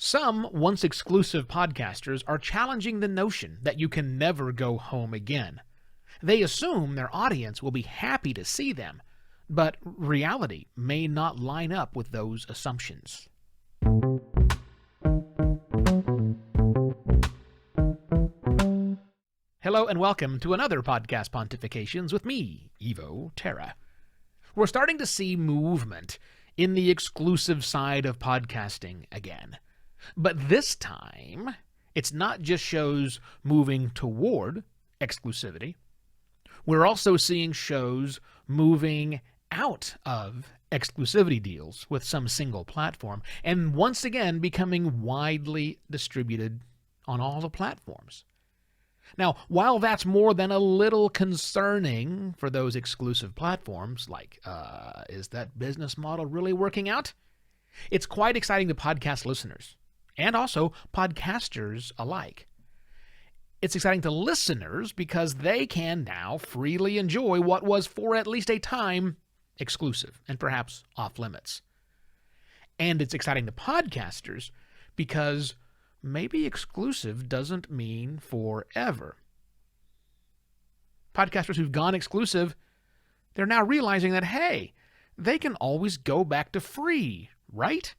Some once exclusive podcasters are challenging the notion that you can never go home again. They assume their audience will be happy to see them, but reality may not line up with those assumptions. Hello and welcome to another Podcast Pontifications with me, Evo Terra. We're starting to see movement in the exclusive side of podcasting again. But this time, it's not just shows moving toward exclusivity. We're also seeing shows moving out of exclusivity deals with some single platform and once again becoming widely distributed on all the platforms. Now, while that's more than a little concerning for those exclusive platforms, like, is that business model really working out? It's quite exciting to podcast listeners, and also podcasters alike. It's exciting to listeners because they can now freely enjoy what was, for at least a time, exclusive and perhaps off limits. And it's exciting to podcasters because maybe exclusive doesn't mean forever. Podcasters who've gone exclusive, they're now realizing that, hey, they can always go back to free, right?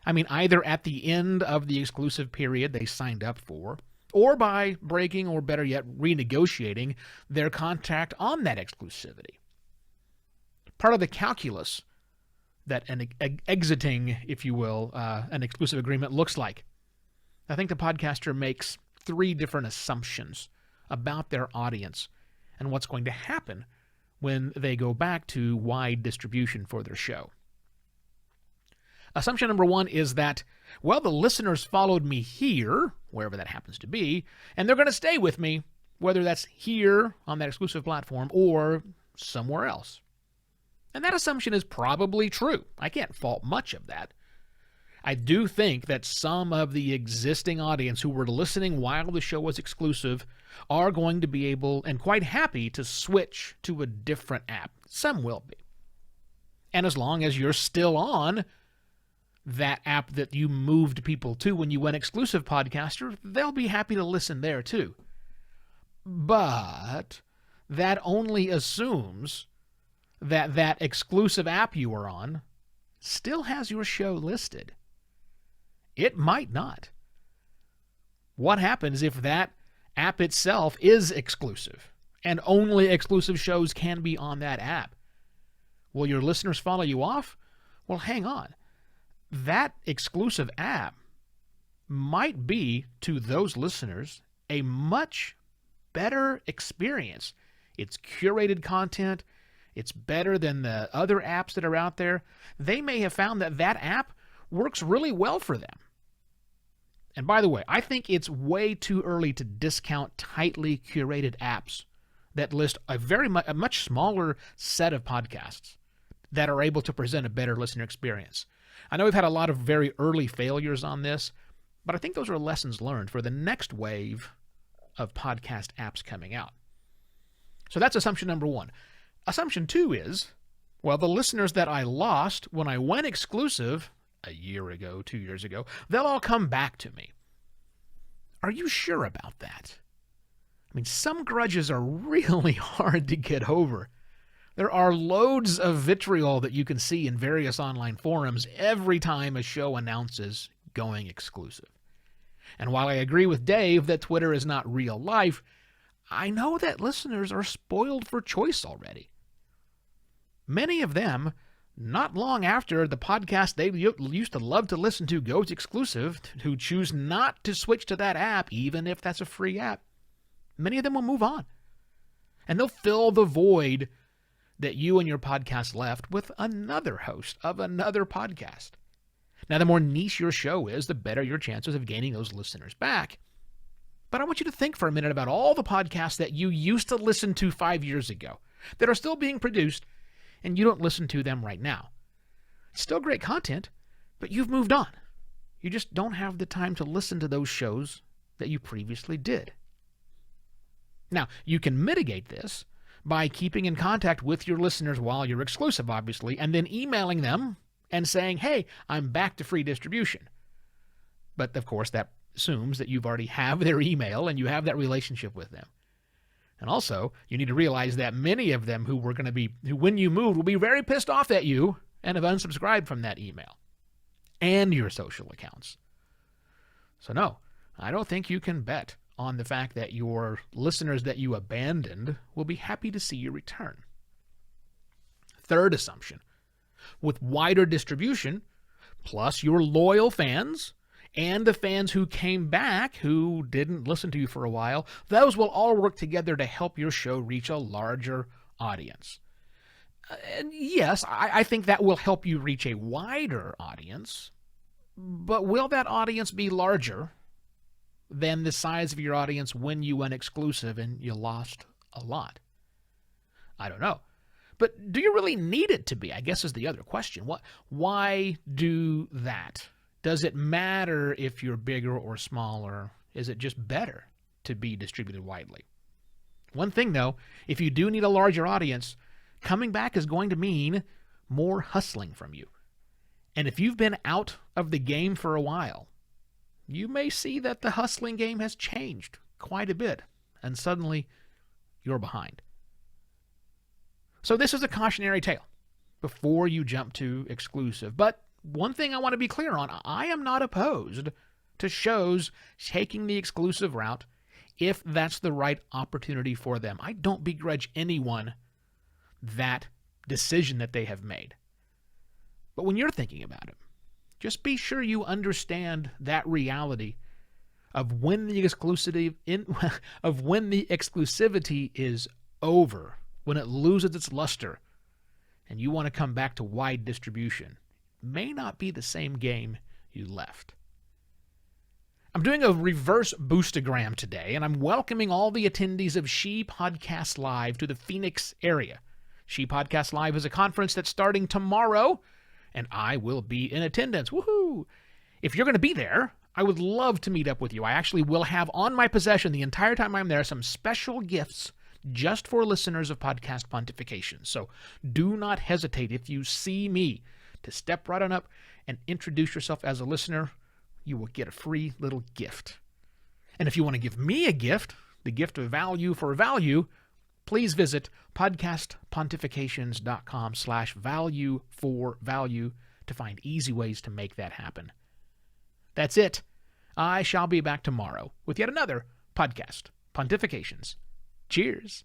I mean, either at the end of the exclusive period they signed up for, or by breaking, or better yet, renegotiating their contract on that exclusivity. Part of the calculus that exiting, if you will, an exclusive agreement looks like. I think the podcaster makes 3 different assumptions about their audience and what's going to happen when they go back to wide distribution for their show. Assumption number 1 is that, well, the listeners followed me here, wherever that happens to be, and they're going to stay with me, whether that's here on that exclusive platform or somewhere else. And that assumption is probably true. I can't fault much of that. I do think that some of the existing audience who were listening while the show was exclusive are going to be able and quite happy to switch to a different app. Some will be. And as long as you're still on that app that you moved people to when you went exclusive podcaster, they'll be happy to listen there too. But that only assumes that that exclusive app you were on still has your show listed. It might not. What happens if that app itself is exclusive and only exclusive shows can be on that app? Will your listeners follow you off? Well, hang on. That exclusive app might be, to those listeners, a much better experience. It's curated content. It's better than the other apps that are out there. They may have found that that app works really well for them. And by the way, I think it's way too early to discount tightly curated apps that list a much smaller set of podcasts that are able to present a better listener experience. I know we've had a lot of very early failures on this, but I think those are lessons learned for the next wave of podcast apps coming out. So that's assumption number 1. Assumption 2 is, well, the listeners that I lost when I went exclusive a year ago, 2 years ago, they'll all come back to me. Are you sure about that? I mean, some grudges are really hard to get over. There are loads of vitriol that you can see in various online forums every time a show announces going exclusive. And while I agree with Dave that Twitter is not real life, I know that listeners are spoiled for choice already. Many of them, not long after the podcast they used to love to listen to goes exclusive, who choose not to switch to that app, even if that's a free app, many of them will move on. And they'll fill the void that you and your podcast left with another host of another podcast. Now, the more niche your show is, the better your chances of gaining those listeners back. But I want you to think for a minute about all the podcasts that you used to listen to 5 years ago that are still being produced, and you don't listen to them right now. It's still great content, but you've moved on. You just don't have the time to listen to those shows that you previously did. Now, you can mitigate this by keeping in contact with your listeners while you're exclusive, obviously, and then emailing them and saying, hey, I'm back to free distribution. But of course, that assumes that you've already have their email and you have that relationship with them. And also, you need to realize that many of them who when you moved, will be very pissed off at you and have unsubscribed from that email and your social accounts. So no, I don't think you can bet on the fact that your listeners that you abandoned will be happy to see you return. Third assumption, with wider distribution, plus your loyal fans, and the fans who came back who didn't listen to you for a while, those will all work together to help your show reach a larger audience. And yes, I think that will help you reach a wider audience, but will that audience be larger than the size of your audience when you went exclusive and you lost a lot? I don't know. But do you really need it to be, I guess, is the other question. Why do that? Does it matter if you're bigger or smaller? Is it just better to be distributed widely? One thing, though, if you do need a larger audience, coming back is going to mean more hustling from you. And if you've been out of the game for a while, you may see that the hustling game has changed quite a bit, and suddenly you're behind. So this is a cautionary tale before you jump to exclusive. But one thing I want to be clear on, I am not opposed to shows taking the exclusive route if that's the right opportunity for them. I don't begrudge anyone that decision that they have made. But when you're thinking about it, just be sure you understand that reality of when the exclusivity is over, when it loses its luster, and you want to come back to wide distribution. May not be the same game you left. I'm doing a reverse boostagram today, and I'm welcoming all the attendees of She Podcast Live to the Phoenix area. She Podcast Live is a conference that's starting tomorrow, and I will be in attendance. Woohoo! If you're going to be there, I would love to meet up with you. I actually will have on my possession the entire time I'm there some special gifts just for listeners of Podcast Pontification. So do not hesitate if you see me to step right on up and introduce yourself as a listener. You will get a free little gift. And if you want to give me a gift, the gift of value for value, please visit podcastpontifications.com/value for value to find easy ways to make that happen. That's it. I shall be back tomorrow with yet another Podcast Pontifications. Cheers.